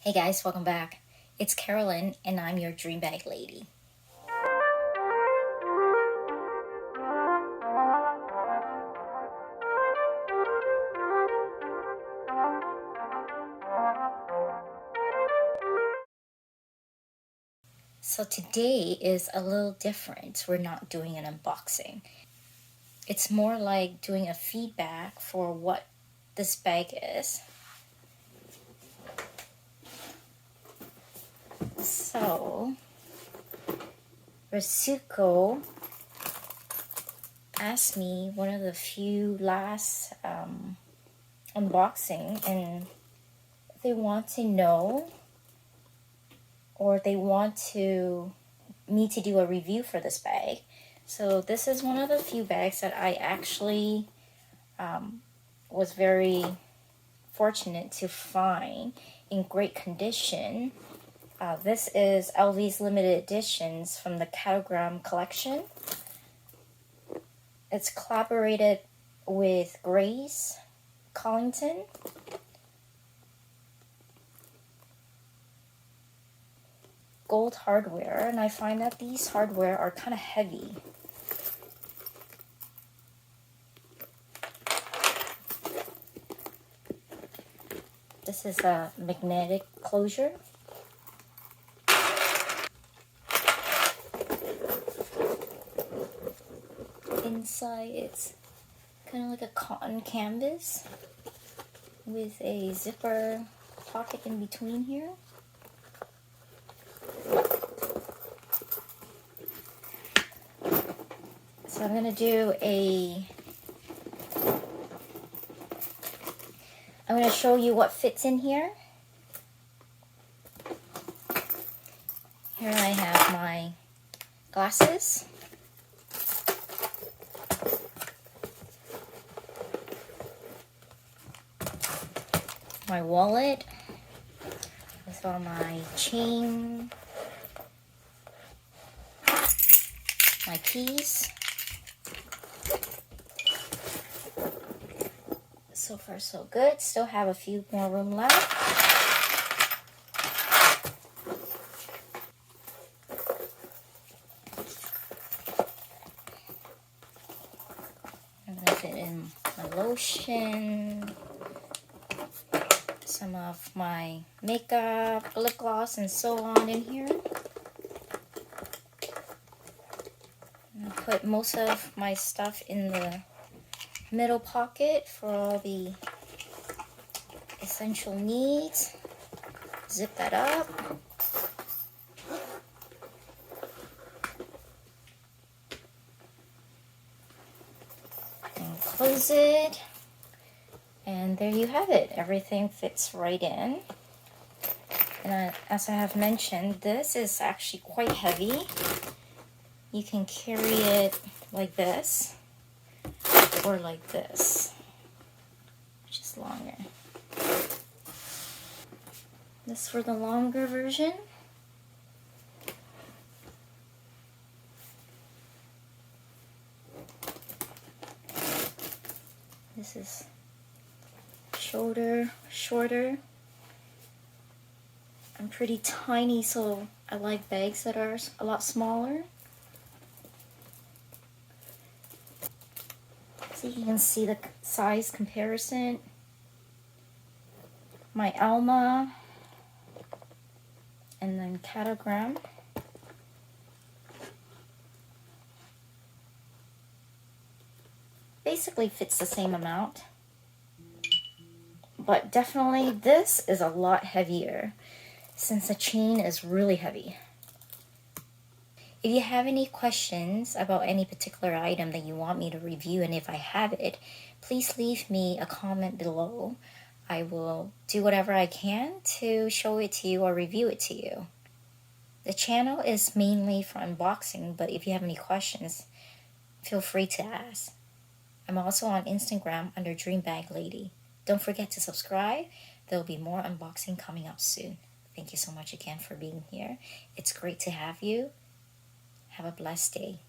Hey guys, welcome back. It's Carolyn and I'm your dream bag lady. So today is a little different. We're not doing an unboxing. It's more like doing a feedback for what this bag is. So, Rasuko asked me one of the few last unboxing, and they want to know, or they want me to do a review for this bag. So this is one of the few bags that I actually was very fortunate to find in great condition. This is LV's limited editions from the Catogram collection. It's collaborated with Grace Coddington. Gold hardware, and I find that these hardware are kind of heavy. This is a magnetic closure. Inside it's kind of like a cotton canvas with a zipper pocket in between here. So I'm going to show you what fits in here. Here I have my glasses. My wallet. These are my chain. My keys. So far so good. Still have a few more room left. I'm gonna fit in my lotion, some of my makeup, lip gloss, and so on in here. I'm gonna put most of my stuff in the middle pocket for all the essential needs. Zip that up. And close it. And there you have it. Everything fits right in. And as I have mentioned, this is actually quite heavy. You can carry it like this or like this, which is longer. This for the longer version. This is shorter. I'm pretty tiny, so I like bags that are a lot smaller. So you can see the size comparison. My Alma and then Catogram. Basically fits the same amount, but definitely this is a lot heavier since the chain is really heavy. If you have any questions about any particular item that you want me to review, and if I have it, please leave me a comment below. I will do whatever I can to show it to you or review it to you. The channel is mainly for unboxing, but if you have any questions, feel free to ask. I'm also on Instagram under Dream Bag Lady. Don't forget to subscribe. There will be more unboxing coming up soon. Thank you so much again for being here. It's great to have you. Have a blessed day.